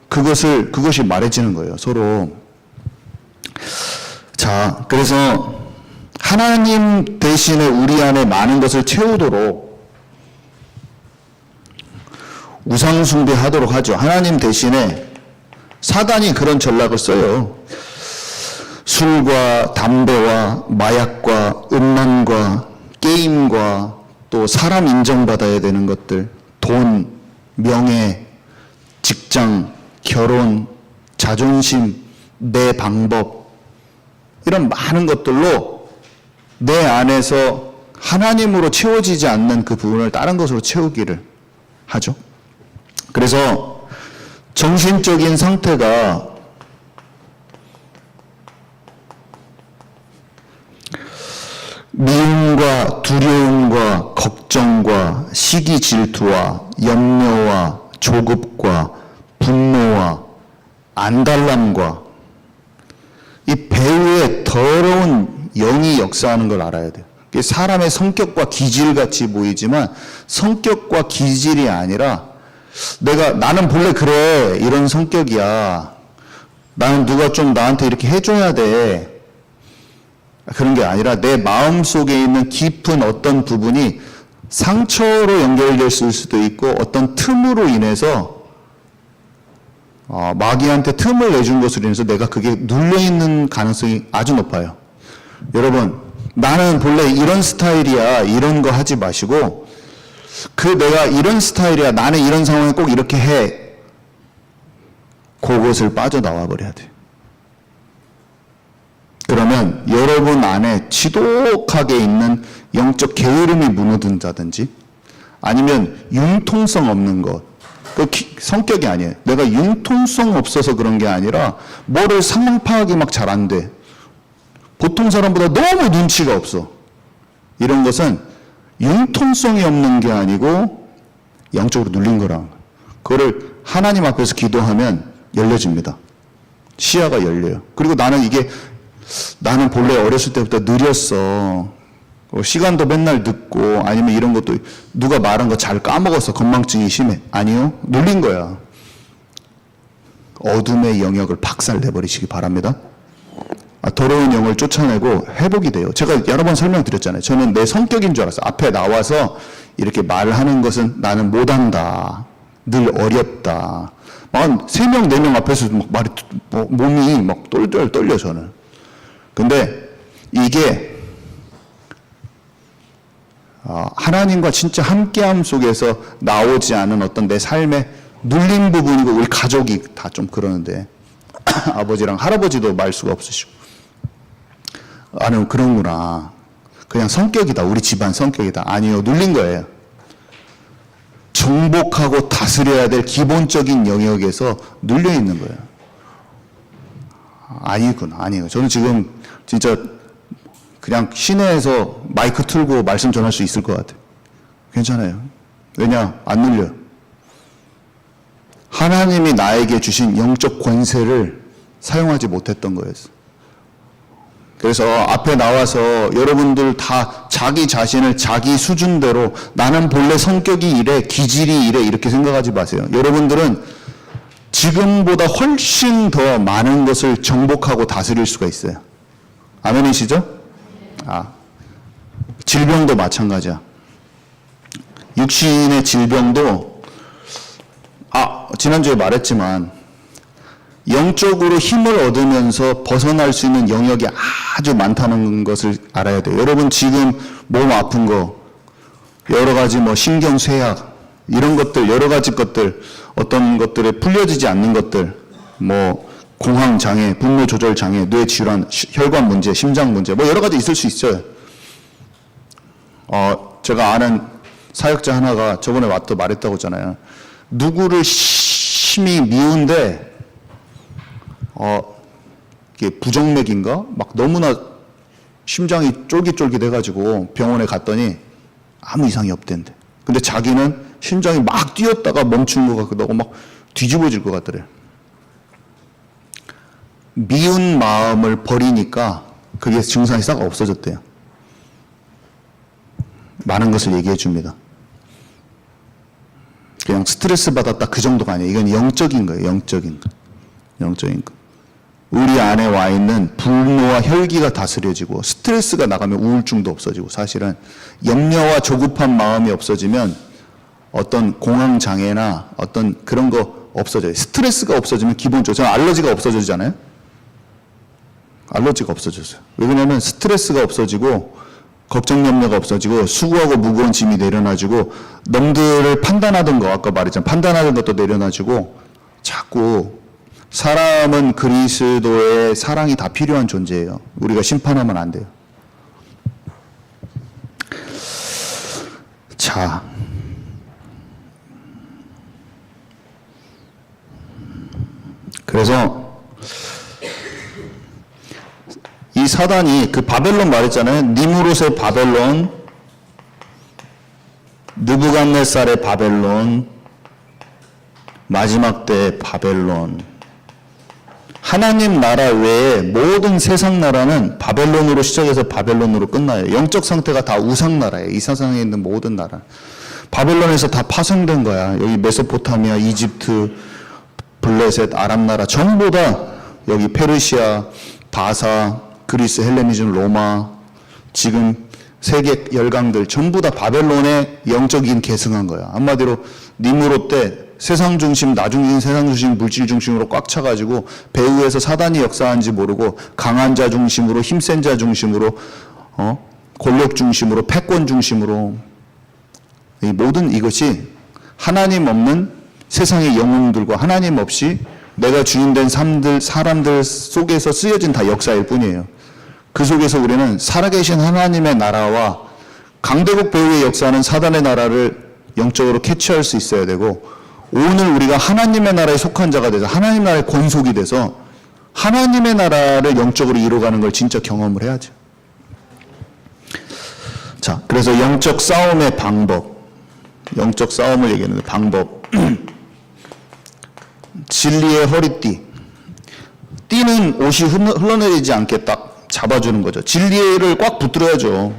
그것이 말해지는 거예요, 서로. 자, 그래서 하나님 대신에 우리 안에 많은 것을 채우도록 우상숭배하도록 하죠. 하나님 대신에 사단이 그런 전략을 써요. 술과 담배와 마약과 음란과 게임과 또 사람 인정받아야 되는 것들, 돈, 명예, 직장, 결혼, 자존심, 내 방법, 이런 많은 것들로 내 안에서 하나님으로 채워지지 않는 그 부분을 다른 것으로 채우기를 하죠. 그래서 정신적인 상태가 미움과 두려움과 걱정과 시기 질투와 염려와 조급과 분노와 안달남과 이 배후에 더러운 영이 역사하는 걸 알아야 돼요. 사람의 성격과 기질같이 보이지만 성격과 기질이 아니라 나는 본래 그래, 이런 성격이야, 나는 누가 좀 나한테 이렇게 해줘야 돼, 그런 게 아니라 내 마음속에 있는 깊은 어떤 부분이 상처로 연결될 수도 있고 어떤 틈으로 인해서 마귀한테 틈을 내준 것으로 인해서 내가 그게 눌려있는 가능성이 아주 높아요. 여러분, 나는 본래 이런 스타일이야, 이런 거 하지 마시고 내가 이런 스타일이야, 나는 이런 상황에 꼭 이렇게 해, 그것을 빠져나와 버려야 돼요. 그러면 여러분 안에 지독하게 있는 영적 게으름이 무너진다든지 아니면 융통성 없는 것, 성격이 아니에요. 내가 융통성 없어서 그런 게 아니라 뭐를 상황 파악이 막 잘 안 돼, 보통 사람보다 너무 눈치가 없어, 이런 것은 융통성이 없는 게 아니고 영적으로 눌린 거라. 그거를 하나님 앞에서 기도하면 열려집니다. 시야가 열려요. 그리고 나는 본래 어렸을 때부터 느렸어, 시간도 맨날 늦고, 아니면 이런 것도 누가 말한 거 잘 까먹어서 건망증이 심해. 아니요, 눌린 거야. 어둠의 영역을 박살내버리시기 바랍니다. 더러운 영을 쫓아내고 회복이 돼요. 제가 여러 번 설명드렸잖아요. 저는 내 성격인 줄 알았어요. 앞에 나와서 이렇게 말하는 것은 나는 못한다, 늘 어렵다, 막 3명, 4명 앞에서 막 몸이 막 똘똘 떨려, 저는. 근데 이게 하나님과 진짜 함께함 속에서 나오지 않은 어떤 내 삶의 눌린 부분이고, 우리 가족이 다 좀 그러는데 아버지랑 할아버지도 말 수가 없으시고, 나는 그런구나, 그냥 성격이다, 우리 집안 성격이다. 아니요, 눌린 거예요. 정복하고 다스려야 될 기본적인 영역에서 눌려 있는 거예요. 아니에요. 저는 지금 진짜 그냥 시내에서 마이크 틀고 말씀 전할 수 있을 것 같아요. 괜찮아요. 왜냐? 안 눌려요. 하나님이 나에게 주신 영적 권세를 사용하지 못했던 거예요. 그래서 앞에 나와서 여러분들 다 자기 자신을 자기 수준대로 나는 본래 성격이 이래, 기질이 이래, 이렇게 생각하지 마세요. 여러분들은 지금보다 훨씬 더 많은 것을 정복하고 다스릴 수가 있어요. 아멘이시죠? 질병도 마찬가지야. 육신의 질병도 지난주에 말했지만 영적으로 힘을 얻으면서 벗어날 수 있는 영역이 아주 많다는 것을 알아야 돼요. 여러분 지금 몸 아픈 거, 여러 가지 신경쇠약, 이런 것들, 여러 가지 것들, 어떤 것들에 풀려지지 않는 것들, 공황장애, 분노조절장애, 뇌질환, 혈관 문제, 심장 문제, 여러 가지 있을 수 있어요. 제가 아는 사역자 하나가 저번에 또 말했다고 했잖아요. 누구를 심히 미운데 이게 부정맥인가? 너무나 심장이 쫄깃쫄깃해가지고 병원에 갔더니 아무 이상이 없댄대. 근데 자기는 심장이 막 뛰었다가 멈춘 것 같기도 하고 막 뒤집어질 것 같더래. 미운 마음을 버리니까 그게 증상이 싹 없어졌대요. 많은 것을 얘기해 줍니다. 그냥 스트레스 받았다 그 정도가 아니에요. 이건 영적인 거예요. 영적인 거. 영적인 거. 우리 안에 와 있는 분노와 혈기가 다스려지고 스트레스가 나가면 우울증도 없어지고 사실은 염려와 조급한 마음이 없어지면 어떤 공황장애나 어떤 그런 거 없어져요. 스트레스가 없어지면 기본적으로 저는 알러지가 없어지잖아요. 알러지가 없어졌어요. 왜 그러냐면 스트레스가 없어지고 걱정 염려가 없어지고 수고하고 무거운 짐이 내려놔지고 남들을 판단하던 거 아까 말했잖아요. 판단하던 것도 내려놔지고 자꾸 사람은 그리스도의 사랑이 다 필요한 존재예요. 우리가 심판하면 안 돼요. 자, 그래서 이 사단이 그 바벨론 말했잖아요. 니무롯의 바벨론, 느부갓네살의 바벨론, 마지막 때의 바벨론. 하나님 나라 외에 모든 세상 나라는 바벨론으로 시작해서 바벨론으로 끝나요. 영적 상태가 다 우상 나라예요. 이 세상에 있는 모든 나라. 바벨론에서 다 파생된 거야. 여기 메소포타미아, 이집트, 블레셋, 아람 나라 전부 다 여기 페르시아, 바사, 그리스, 헬레니즘, 로마, 지금 세계 열강들 전부 다 바벨론의 영적인 계승한 거야. 한마디로 니무롯 때 세상 중심, 나중인 세상 중심, 물질 중심으로 꽉 차가지고 배후에서 사단이 역사한지 모르고 강한 자 중심으로, 힘센 자 중심으로, 권력 중심으로, 패권 중심으로 이 모든 이것이 하나님 없는 세상의 영웅들과 하나님 없이 내가 주인된 사람들 속에서 쓰여진 다 역사일 뿐이에요. 그 속에서 우리는 살아계신 하나님의 나라와 강대국 배후의 역사는 사단의 나라를 영적으로 캐치할 수 있어야 되고 오늘 우리가 하나님의 나라에 속한 자가 돼서 하나님 나라의 권속이 돼서 하나님의 나라를 영적으로 이루어가는 걸 진짜 경험을 해야죠. 자, 그래서 영적 싸움의 방법, 영적 싸움을 얘기하는데 방법. 진리의 허리띠. 띠는 옷이 흘러내리지 않게 딱 잡아주는 거죠. 진리를 꽉 붙들어야죠.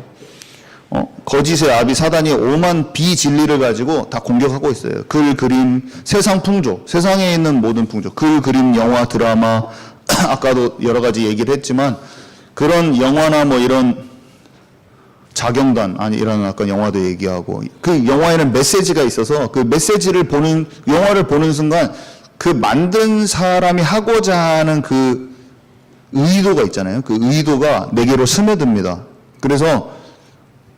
거짓의 아비 사단이 오만 비진리를 가지고 다 공격하고 있어요. 글, 그림, 세상 풍조, 세상에 있는 모든 풍조, 글, 그림, 영화, 드라마, 아까도 여러 가지 얘기를 했지만 그런 영화나 뭐 이런 자경단, 아니 이런 아까 영화도 얘기하고 그 영화에는 메시지가 있어서 그 메시지를 보는, 영화를 보는 순간 그 만든 사람이 하고자 하는 그 의도가 있잖아요. 그 의도가 내게로 스며듭니다. 그래서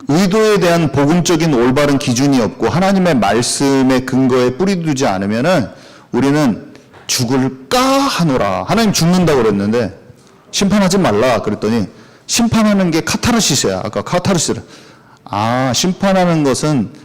의도에 대한 복음적인 올바른 기준이 없고 하나님의 말씀의 근거에 뿌리 두지 않으면은 우리는 죽을까 하노라. 하나님 죽는다고 그랬는데 심판하지 말라 그랬더니 심판하는 게 카타르시스야. 아까 카타르시스. 심판하는 것은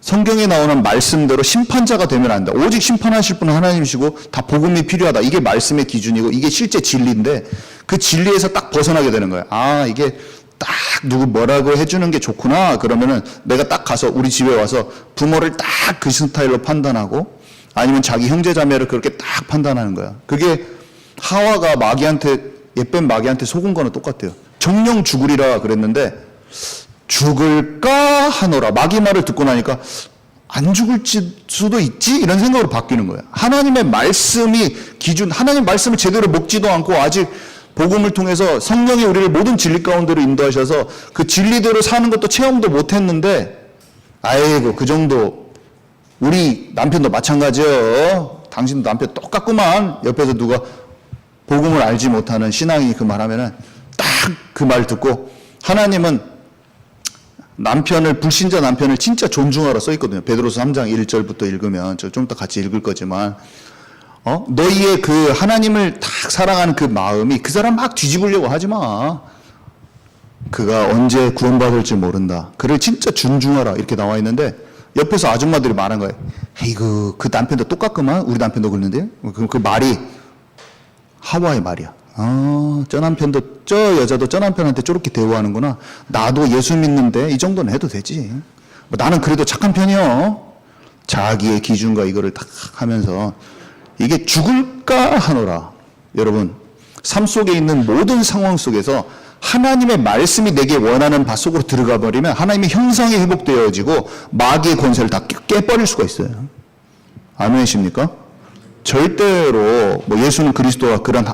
성경에 나오는 말씀대로 심판자가 되면 안 돼. 오직 심판하실 분은 하나님이시고 다 복음이 필요하다. 이게 말씀의 기준이고 이게 실제 진리인데 그 진리에서 딱 벗어나게 되는 거야. 이게 딱 누구 뭐라고 해주는 게 좋구나. 그러면은 내가 딱 가서 우리 집에 와서 부모를 딱 그 스타일로 판단하고 아니면 자기 형제 자매를 그렇게 딱 판단하는 거야. 그게 하와가 옛뱀 마귀한테 속은 거는 똑같아요. 정령 죽으리라 그랬는데 죽을까 하노라. 마귀 말을 듣고 나니까 안 죽을 수도 있지? 이런 생각으로 바뀌는 거예요. 하나님의 말씀이 기준, 하나님 말씀을 제대로 먹지도 않고 아직 복음을 통해서 성령이 우리를 모든 진리 가운데로 인도하셔서 그 진리대로 사는 것도 체험도 못했는데 아이고 그 정도 우리 남편도 마찬가지예요. 당신도 남편 똑같구만. 옆에서 누가 복음을 알지 못하는 신앙이 그 말하면은 딱 그 말 듣고 하나님은 불신자 남편을 진짜 존중하라 써 있거든요. 베드로서 3장 1절부터 읽으면 좀 이따 같이 읽을 거지만 너희의 그 하나님을 딱 사랑하는 그 마음이 그 사람 막 뒤집으려고 하지 마. 그가 언제 구원받을지 모른다. 그를 진짜 존중하라 이렇게 나와 있는데 옆에서 아줌마들이 말한 거예요. 에이그 그 남편도 똑같구만. 우리 남편도 그러는데 그 말이 하와의 말이야. 저 남편도 저 여자도 저 남편한테 저렇게 대우하는구나. 나도 예수 믿는데 이 정도는 해도 되지. 나는 그래도 착한 편이요. 자기의 기준과 이거를 딱 하면서 이게 죽을까 하노라. 여러분 삶 속에 있는 모든 상황 속에서 하나님의 말씀이 내게 원하는 바 속으로 들어가 버리면 하나님의 형상이 회복되어지고 마귀의 권세를 다 깨버릴 수가 있어요. 아멘이십니까? 절대로 뭐 예수는 그리스도와 그런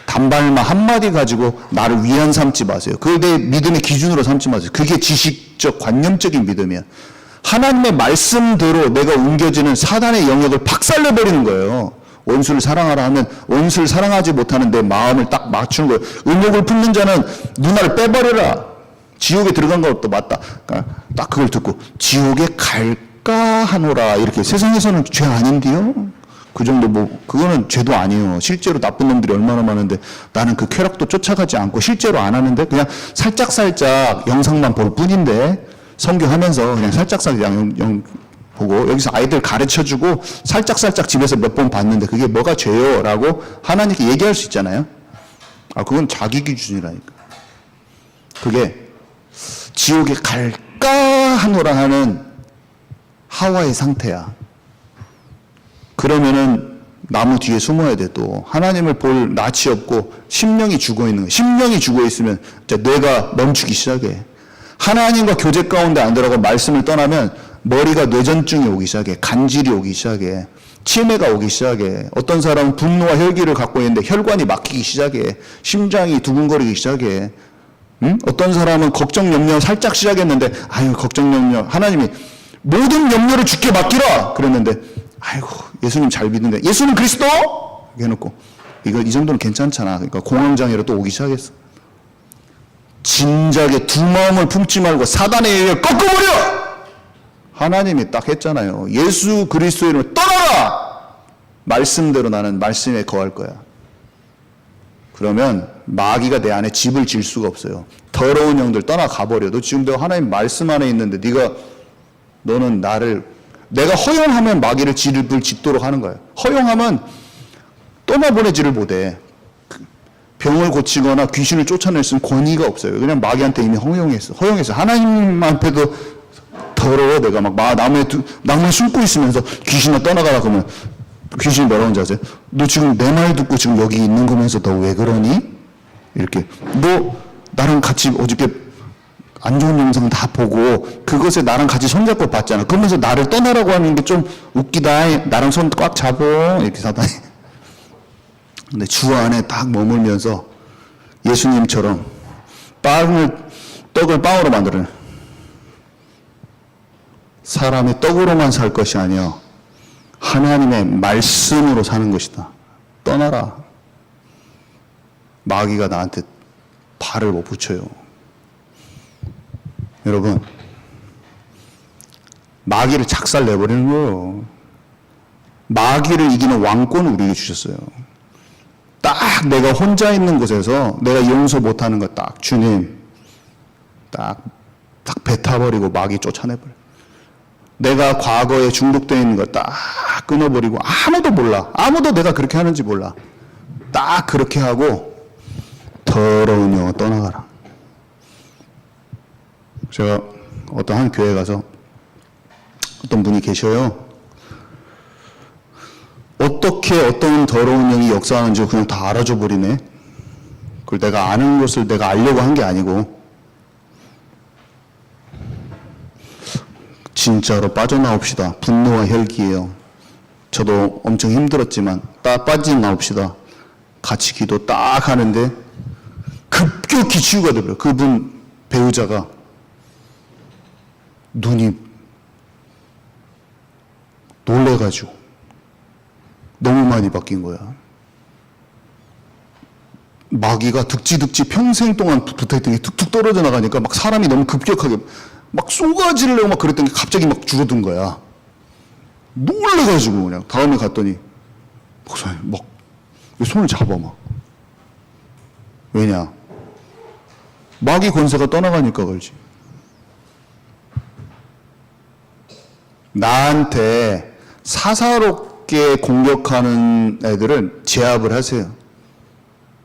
단발만 한마디 가지고 나를 위안 삼지 마세요. 그걸 내 믿음의 기준으로 삼지 마세요. 그게 지식적 관념적인 믿음이야. 하나님의 말씀대로 내가 옮겨지는 사단의 영역을 박살내버리는 거예요. 원수를 사랑하라 하면 원수를 사랑하지 못하는 내 마음을 딱 맞추는 거예요. 의목을 품는 자는 누나를 빼버려라. 지옥에 들어간 것도 맞다. 그러니까 딱 그걸 듣고 지옥에 갈까 하노라. 이렇게 세상에서는 죄 아닌데요? 그 정도 그거는 죄도 아니에요. 실제로 나쁜 놈들이 얼마나 많은데 나는 그 쾌락도 쫓아가지 않고 실제로 안 하는데 그냥 살짝살짝 영상만 볼 뿐인데 성경하면서 그냥 살짝살짝 보고 여기서 아이들 가르쳐주고 살짝살짝 집에서 몇 번 봤는데 그게 뭐가 죄요? 라고 하나님께 얘기할 수 있잖아요. 그건 자기 기준이라니까. 그게 지옥에 갈까 하노라 하는 하와의 상태야. 그러면은 나무 뒤에 숨어야 돼. 또 하나님을 볼 낯이 없고 심령이 죽어 있는 거야. 심령이 죽어 있으면 뇌가 멈추기 시작해. 하나님과 교제 가운데 안 들어가고 말씀을 떠나면 머리가 뇌전증이 오기 시작해. 간질이 오기 시작해. 치매가 오기 시작해. 어떤 사람은 분노와 혈기를 갖고 있는데 혈관이 막히기 시작해. 심장이 두근거리기 시작해. 어떤 사람은 걱정 염려 살짝 시작했는데 걱정 염려 하나님이 모든 염려를 주께 맡기라 그랬는데 예수님 잘 믿는데 예수는 그리스도 이렇게 해놓고 이 정도는 괜찮잖아. 그러니까 공황장애로 또 오기 시작했어. 진작에 두 마음을 품지 말고 사단의 의에 꺾어버려. 하나님이 딱 했잖아요. 예수 그리스도의 이름을 떠나라. 말씀대로 나는 말씀에 거할 거야. 그러면 마귀가 내 안에 집을 질 수가 없어요. 더러운 영들 떠나가버려. 너 지금 내가 하나님 말씀 안에 있는데 너는 내가 허용하면 마귀를 집을 짓도록 하는 거예요. 허용하면 떠나보내지를 못해. 병을 고치거나 귀신을 쫓아낼 수 있는 권위가 없어요. 그냥 마귀한테 이미 허용했어. 하나님 앞에도 더러워. 내가 나무에 숨고 있으면서 귀신아 떠나가라 그러면 귀신이 뭐라고 하는지 아세요? 너 지금 내 말 듣고 지금 여기 있는 거면서 너 왜 그러니? 이렇게. 너 나랑 같이 어저께 안 좋은 영상 다 보고 그것에 나랑 같이 손잡고 봤잖아. 그러면서 나를 떠나라고 하는 게 좀 웃기다. 나랑 손 꽉 잡어. 이렇게 사단이. 근데 주 안에 딱 머물면서 예수님처럼 떡을 빵으로 만들어내. 사람이 떡으로만 살 것이 아니야. 하나님의 말씀으로 사는 것이다. 떠나라. 마귀가 나한테 발을 못 붙여요. 여러분, 마귀를 작살 내버리는 거예요. 마귀를 이기는 왕권을 우리에게 주셨어요. 딱 내가 혼자 있는 곳에서 내가 용서 못하는 거 딱 주님 딱 뱉어버리고 마귀 쫓아내버려. 내가 과거에 중독되어 있는 거 딱 끊어버리고 아무도 몰라. 아무도 내가 그렇게 하는지 몰라. 딱 그렇게 하고 더러운 영혼 떠나가라. 제가 어떤 한 교회 가서 어떤 분이 계셔요. 어떻게 어떤 더러운 영이 역사하는지 그냥 다 알아줘 버리네. 그걸 내가 아는 것을 내가 알려고 한 게 아니고 진짜로 빠져나옵시다. 분노와 혈기예요. 저도 엄청 힘들었지만 빠져나옵시다. 같이 기도 딱 하는데 급격히 치유가 되더라고요. 그분 배우자가 눈이 놀래가지고 너무 많이 바뀐 거야. 마귀가 득지 평생 동안 붙어있던 게 툭툭 떨어져 나가니까 막 사람이 너무 급격하게 막 쏘가지려고 막 그랬던 게 갑자기 막 줄어든 거야. 놀래가지고 그냥 다음에 갔더니 목사님 막 손을 잡아 막. 왜냐? 마귀 권세가 떠나가니까 그러지. 나한테 사사롭게 공격하는 애들은 제압을 하세요.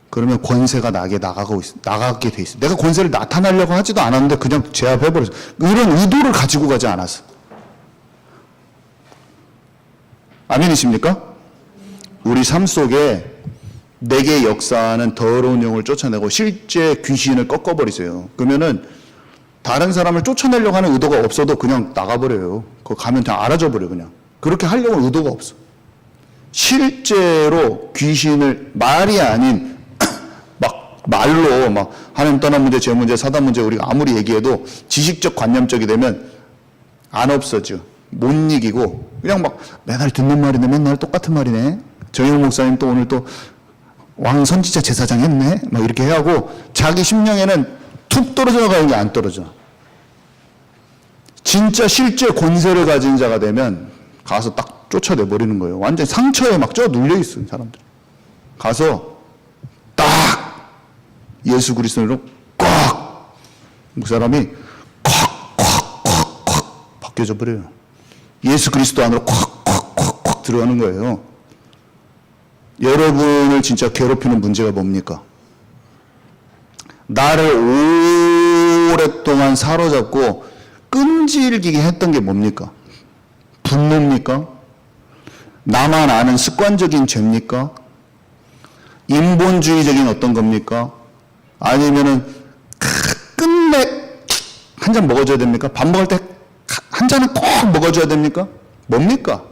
그러면 권세가 나게 돼 있어. 내가 권세를 나타내려고 하지도 않았는데 그냥 제압해버렸어. 이런 의도를 가지고 가지 않았어. 아멘이십니까? 우리 삶 속에 내게 역사하는 더러운 영을 쫓아내고 실제 귀신을 꺾어버리세요. 그러면은 다른 사람을 쫓아내려고 하는 의도가 없어도 그냥 나가버려요. 그거 가면 그냥 알아줘 버려 그냥. 그렇게 하려고 하는 의도가 없어. 실제로 귀신을 말이 아닌 막 말로 막 하나님 떠난 문제, 죄 문제, 사단 문제 우리가 아무리 얘기해도 지식적 관념적이 되면 안 없어져. 못 이기고 그냥 막 맨날 듣는 말이네. 맨날 똑같은 말이네. 정영 목사님 또 오늘 또 왕 선지자 제사장 했네. 막 이렇게 해하고 자기 심령에는 툭 떨어져 가는 게 안 떨어져. 진짜 실제 권세를 가진 자가 되면 가서 딱 쫓아내 버리는 거예요. 완전 상처에 막 쪄 눌려 있어요, 사람들. 가서 딱 예수 그리스도로 꽉 그 사람이 콱콱콱콱 바뀌어져 버려요. 예수 그리스도 안으로 콱콱콱콱 들어가는 거예요. 여러분을 진짜 괴롭히는 문제가 뭡니까? 나를 오랫동안 사로잡고 끈질기게 했던 게 뭡니까? 분노입니까? 나만 아는 습관적인 죄입니까? 인본주의적인 어떤 겁니까? 아니면은 끝내 한 잔 먹어줘야 됩니까? 밥 먹을 때 한 잔은 꼭 먹어줘야 됩니까? 뭡니까?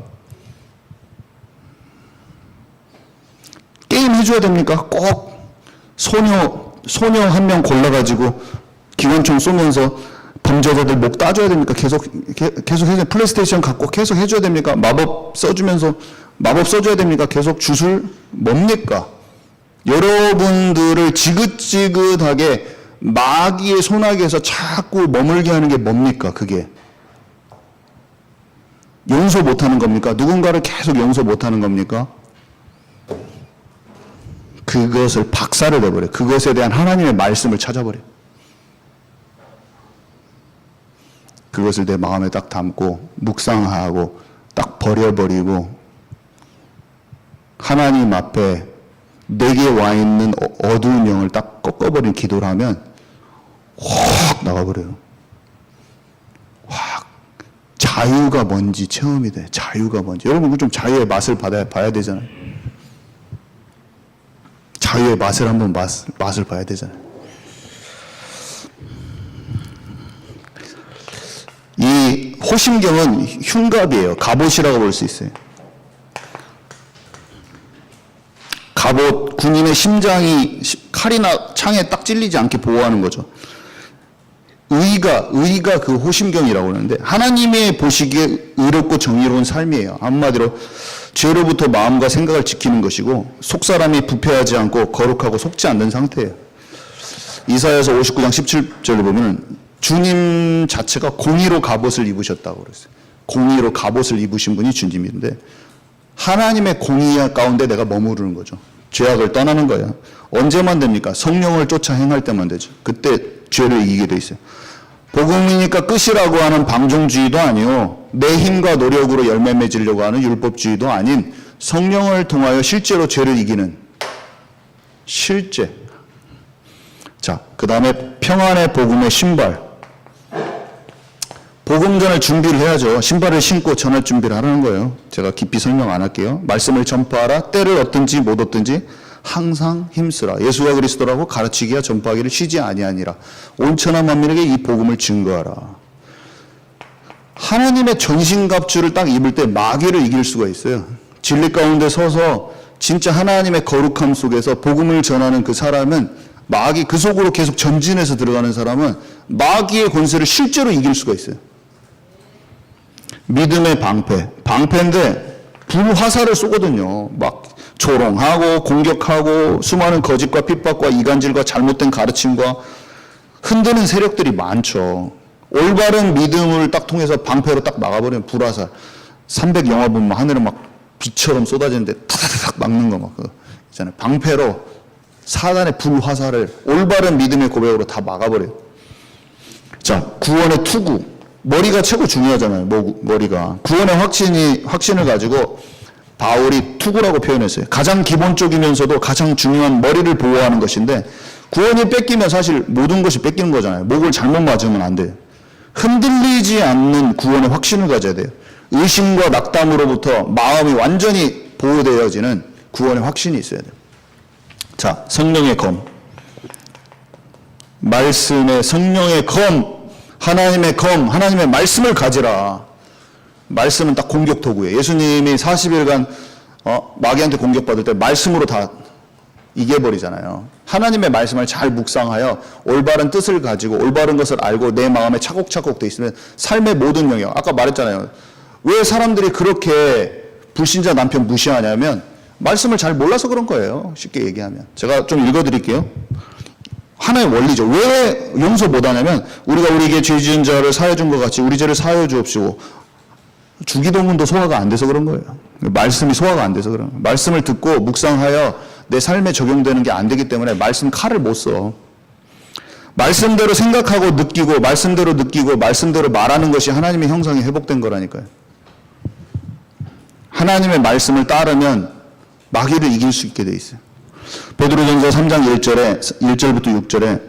게임 해줘야 됩니까? 꼭 소녀 한 명 골라가지고 기관총 쏘면서 범죄자들 목 따줘야 됩니까? 계속 해줘야 플레이스테이션 갖고 계속 해줘야 됩니까? 마법 써줘야 됩니까? 계속 주술 뭡니까? 여러분들을 지긋지긋하게 마귀의 손아귀에서 자꾸 머물게 하는 게 뭡니까? 그게 용서 못하는 겁니까? 누군가를 계속 용서 못하는 겁니까? 그것을 박살을 내버려. 그것에 대한 하나님의 말씀을 찾아버려. 그것을 내 마음에 딱 담고 묵상하고 딱 버려버리고 하나님 앞에 내게 와 있는 어두운 영을 딱 꺾어버린 기도를 하면 확 나가버려요. 확 자유가 뭔지 체험이 돼. 자유가 뭔지. 여러분 좀 자유의 맛을 봐야 되잖아요. 자유의 맛을 한번 맛을 봐야 되잖아요. 이 호심경은 흉갑이에요. 갑옷이라고 볼 수 있어요. 갑옷, 군인의 심장이 칼이나 창에 딱 찔리지 않게 보호하는 거죠. 의가 그 호심경이라고 하는데 하나님의 보시기에 의롭고 정의로운 삶이에요. 한마디로 죄로부터 마음과 생각을 지키는 것이고 속사람이 부패하지 않고 거룩하고 속지 않는 상태예요. 이사야서 59장 17절에 보면 주님 자체가 공의로 갑옷을 입으셨다고 그랬어요. 공의로 갑옷을 입으신 분이 주님인데 하나님의 공의 가운데 내가 머무르는 거죠. 죄악을 떠나는 거예요. 언제만 됩니까? 성령을 쫓아 행할 때만 되죠. 그때 죄를 이기게 돼 있어요. 복음이니까 끝이라고 하는 방종주의도 아니요. 내 힘과 노력으로 열매 맺으려고 하는 율법주의도 아닌 성령을 통하여 실제로 죄를 이기는 실제. 자, 그 다음에 평안의 복음의 신발. 복음 전에 준비를 해야죠. 신발을 신고 전할 준비를 하라는 거예요. 제가 깊이 설명 안 할게요. 말씀을 전파하라. 때를 얻든지 못 얻든지 항상 힘쓰라. 예수가 그리스도라고 가르치기와 전파하기를 쉬지 아니하니라. 온 천하 만민에게 이 복음을 증거하라. 하나님의 전신갑주를 딱 입을 때 마귀를 이길 수가 있어요. 진리 가운데 서서 진짜 하나님의 거룩함 속에서 복음을 전하는 그 사람은 마귀 그 속으로 계속 전진해서 들어가는 사람은 마귀의 권세를 실제로 이길 수가 있어요. 믿음의 방패인데 불화살을 쏘거든요. 막 조롱하고 공격하고 수많은 거짓과 핍박과 이간질과 잘못된 가르침과 흔드는 세력들이 많죠. 올바른 믿음을 딱 통해서 방패로 딱 막아버리면 불화살. 300 영화 보면 하늘에 막 비처럼 쏟아지는데 타다닥 막는 거 막 있잖아요. 방패로 사단의 불화살을 올바른 믿음의 고백으로 다 막아버려요. 자, 구원의 투구. 머리가 최고 중요하잖아요. 머리가. 구원의 확신을 가지고 바울이 투구라고 표현했어요. 가장 기본적이면서도 가장 중요한 머리를 보호하는 것인데 구원이 뺏기면 사실 모든 것이 뺏기는 거잖아요. 목을 잘못 맞으면 안 돼요. 흔들리지 않는 구원의 확신을 가져야 돼요. 의심과 낙담으로부터 마음이 완전히 보호되어지는 구원의 확신이 있어야 돼요. 자, 성령의 검. 말씀의 성령의 검, 하나님의 검, 하나님의 말씀을 가지라. 말씀은 딱 공격 도구예요. 예수님이 40일간 마귀한테 공격받을 때 말씀으로 다 이겨버리잖아요. 하나님의 말씀을 잘 묵상하여 올바른 뜻을 가지고 올바른 것을 알고 내 마음에 차곡차곡 돼 있으면 삶의 모든 영역, 아까 말했잖아요. 왜 사람들이 그렇게 불신자 남편 무시하냐면 말씀을 잘 몰라서 그런 거예요. 쉽게 얘기하면. 제가 좀 읽어드릴게요. 하나의 원리죠. 왜 용서 못하냐면 우리가 우리에게 죄 지은 자를 사하여 준 것 같이 우리 죄를 사하여 주옵시고, 주기도문도 소화가 안 돼서 그런 거예요. 말씀이 소화가 안 돼서 그런 거예요. 말씀을 듣고 묵상하여 내 삶에 적용되는 게 안 되기 때문에 말씀 칼을 못 써. 말씀대로 생각하고 느끼고 말씀대로 말하는 것이 하나님의 형상이 회복된 거라니까요. 하나님의 말씀을 따르면 마귀를 이길 수 있게 돼 있어요. 베드로전서 3장 1절부터 6절에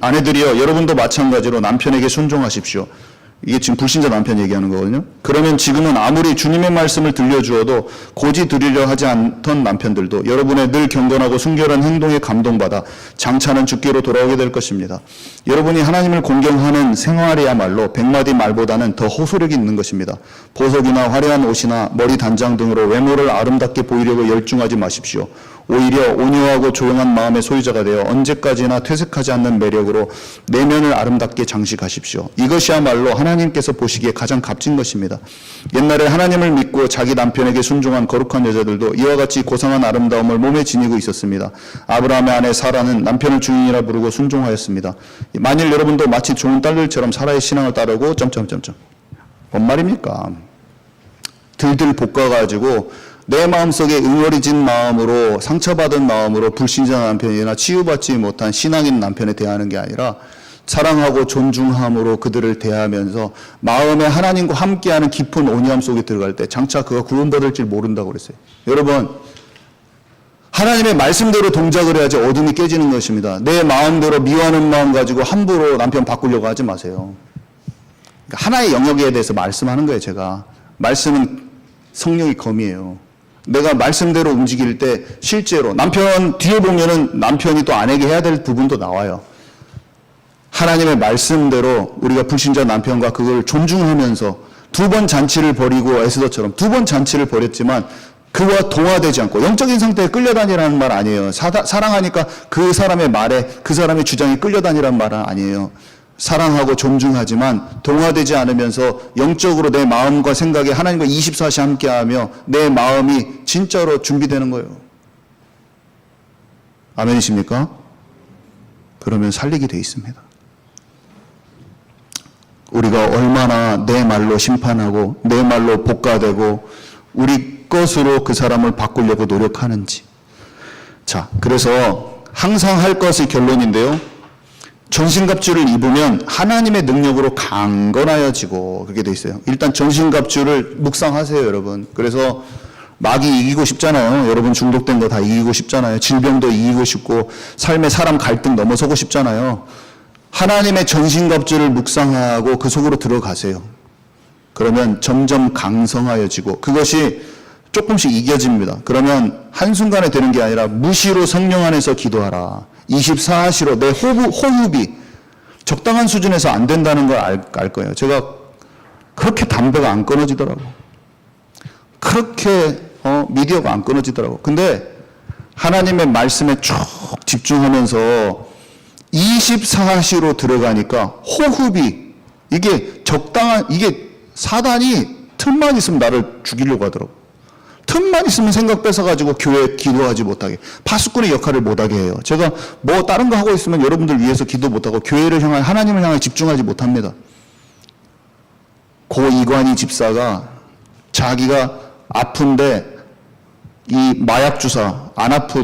아내들이여 여러분도 마찬가지로 남편에게 순종하십시오. 이게 지금 불신자 남편 얘기하는 거거든요. 그러면 지금은 아무리 주님의 말씀을 들려주어도 고지 들으려 하지 않던 남편들도 여러분의 늘 경건하고 순결한 행동에 감동받아 장차는 죽기로 돌아오게 될 것입니다. 여러분이 하나님을 공경하는 생활이야말로 100마디 말보다는 더 호소력이 있는 것입니다. 보석이나 화려한 옷이나 머리 단장 등으로 외모를 아름답게 보이려고 열중하지 마십시오. 오히려 온유하고 조용한 마음의 소유자가 되어 언제까지나 퇴색하지 않는 매력으로 내면을 아름답게 장식하십시오. 이것이야말로 하나님께서 보시기에 가장 값진 것입니다. 옛날에 하나님을 믿고 자기 남편에게 순종한 거룩한 여자들도 이와 같이 고상한 아름다움을 몸에 지니고 있었습니다. 아브라함의 아내 사라는 남편을 주인이라 부르고 순종하였습니다. 만일 여러분도 마치 좋은 딸들처럼 사라의 신앙을 따르고 뭔 말입니까? 들들 볶아가지고 내 마음속에 응어리진 마음으로 상처받은 마음으로 불신자 남편이나 치유받지 못한 신앙인 남편에 대하는 게 아니라 사랑하고 존중함으로 그들을 대하면서 마음에 하나님과 함께하는 깊은 온유함 속에 들어갈 때 장차 그가 구원받을 줄 모른다고 그랬어요. 여러분, 하나님의 말씀대로 동작을 해야지 어둠이 깨지는 것입니다. 내 마음대로 미워하는 마음 가지고 함부로 남편 바꾸려고 하지 마세요. 그러니까 하나의 영역에 대해서 말씀하는 거예요. 제가 말씀은 성령의 검이에요. 내가 말씀대로 움직일 때 실제로 남편 뒤에 보면은 남편이 또 아내에게 해야 될 부분도 나와요. 하나님의 말씀대로 우리가 불신자 남편과 그걸 존중하면서 2번 잔치를 벌이고 에스더처럼 2번 잔치를 벌였지만 그와 동화되지 않고 영적인 상태에 끌려다니라는 말 아니에요. 사랑하니까 그 사람의 말에 그 사람의 주장에 끌려다니라는 말은 아니에요. 사랑하고 존중하지만 동화되지 않으면서 영적으로 내 마음과 생각에 하나님과 24시 함께하며 내 마음이 진짜로 준비되는 거예요. 아멘이십니까? 그러면 살리게 돼 있습니다. 우리가 얼마나 내 말로 심판하고 내 말로 복가되고 우리 것으로 그 사람을 바꾸려고 노력하는지. 자, 그래서 항상 할 것이 결론인데요. 전신갑주를 입으면 하나님의 능력으로 강건하여지고 그렇게 돼 있어요. 일단 전신갑주를 묵상하세요, 여러분. 그래서 마귀 이기고 싶잖아요. 여러분 중독된 거 다 이기고 싶잖아요. 질병도 이기고 싶고 삶의 사람 갈등 넘어서고 싶잖아요. 하나님의 전신갑주를 묵상하고 그 속으로 들어가세요. 그러면 점점 강성하여지고 그것이 조금씩 이겨집니다. 그러면 한순간에 되는 게 아니라 무시로 성령 안에서 기도하라. 24시로 내 호흡이 적당한 수준에서 안 된다는 걸 알 거예요. 제가 그렇게 담배가 안 끊어지더라고. 그렇게 미디어가 안 끊어지더라고. 근데 하나님의 말씀에 쭉 집중하면서 24시로 들어가니까 호흡이 이게 사단이 틈만 있으면 나를 죽이려고 하더라고. 틈만 있으면 생각 뺏어가지고 교회 기도하지 못하게, 파수꾼의 역할을 못하게 해요. 제가 뭐 다른 거 하고 있으면 여러분들 위해서 기도 못하고 교회를 향해 하나님을 향해 집중하지 못합니다. 고 이관희 집사가 자기가 아픈데 이 마약 주사,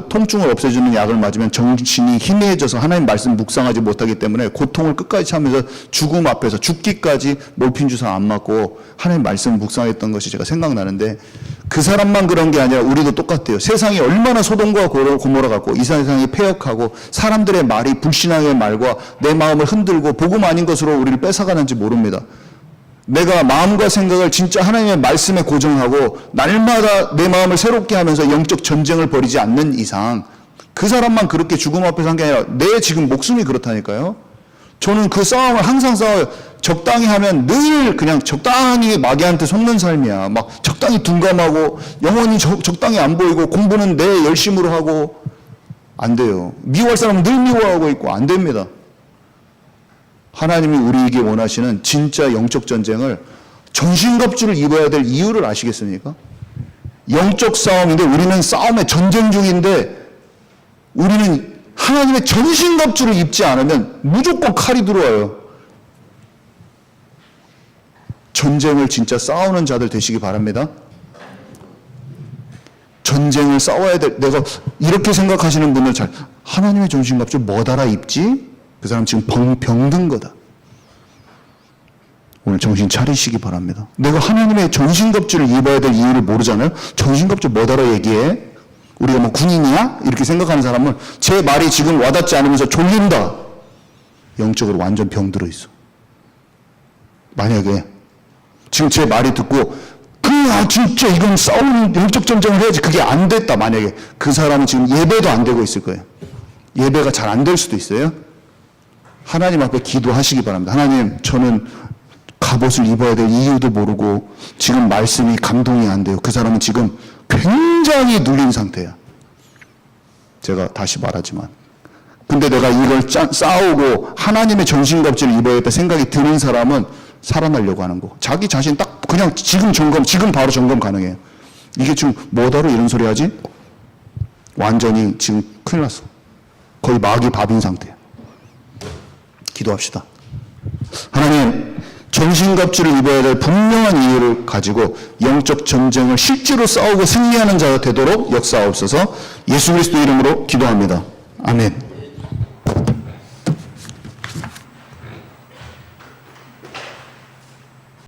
통증을 없애주는 약을 맞으면 정신이 희미해져서 하나님 말씀 묵상하지 못하기 때문에 고통을 끝까지 참으면서 죽음 앞에서 죽기까지 몰핀 주사 안 맞고 하나님 말씀 묵상했던 것이 제가 생각나는데 그 사람만 그런 게 아니라 우리도 똑같아요. 세상이 얼마나 소돔과 고모라 같고 이 세상이 폐역하고 사람들의 말이 불신앙의 말과 내 마음을 흔들고 복음 아닌 것으로 우리를 뺏어가는지 모릅니다. 내가 마음과 생각을 진짜 하나님의 말씀에 고정하고 날마다 내 마음을 새롭게 하면서 영적 전쟁을 벌이지 않는 이상 그 사람만 그렇게 죽음 앞에 산 게 아니라 내 지금 목숨이 그렇다니까요. 저는 그 싸움을 항상 싸워요. 적당히 하면 늘 그냥 적당히 마귀한테 속는 삶이야. 막 적당히 둔감하고 영혼이 적당히 안 보이고 공부는 내 열심으로 하고 안 돼요. 미워할 사람은 늘 미워하고 있고 안 됩니다. 하나님이 우리에게 원하시는 진짜 영적 전쟁을 전신갑주를 입어야 될 이유를 아시겠습니까? 영적 싸움인데 우리는 싸움의 전쟁 중인데 우리는 하나님의 전신갑주를 입지 않으면 무조건 칼이 들어와요. 전쟁을 진짜 싸우는 자들 되시기 바랍니다. 전쟁을 싸워야 될, 내가 이렇게 생각하시는 분들 잘, 하나님의 전신갑주 뭐 달아 입지? 그 사람 지금 병든 거다. 오늘 정신 차리시기 바랍니다. 내가 하나님의 전신갑주를 입어야 될 이유를 모르잖아요. 전신갑주 뭐 달아 얘기해? 우리가 뭐 군인이야? 이렇게 생각하는 사람은 제 말이 지금 와닿지 않으면서 졸린다. 영적으로 완전 병들어 있어. 만약에 지금 제 말이 듣고 진짜 이건 싸우는 영적 전쟁을 해야지 그게 안 됐다. 만약에 그 사람은 지금 예배도 안 되고 있을 거예요. 예배가 잘 안 될 수도 있어요. 하나님 앞에 기도하시기 바랍니다. 하나님, 저는 갑옷을 입어야 될 이유도 모르고 지금 말씀이 감동이 안 돼요. 그 사람은 지금 굉장히 눌린 상태야. 제가 다시 말하지만. 근데 내가 이걸 싸우고 하나님의 전신갑주를 입어야겠다 생각이 드는 사람은 살아나려고 하는 거. 자기 자신 딱 그냥 지금 바로 점검 가능해요. 이게 지금 뭐다로 이런 소리 하지? 완전히 지금 큰일 났어. 거의 마귀 밥인 상태야. 기도합시다. 하나님, 전신갑주를 입어야 될 분명한 이유를 가지고 영적 전쟁을 실제로 싸우고 승리하는 자가 되도록 역사하옵소서. 예수 그리스도 이름으로 기도합니다. 아멘.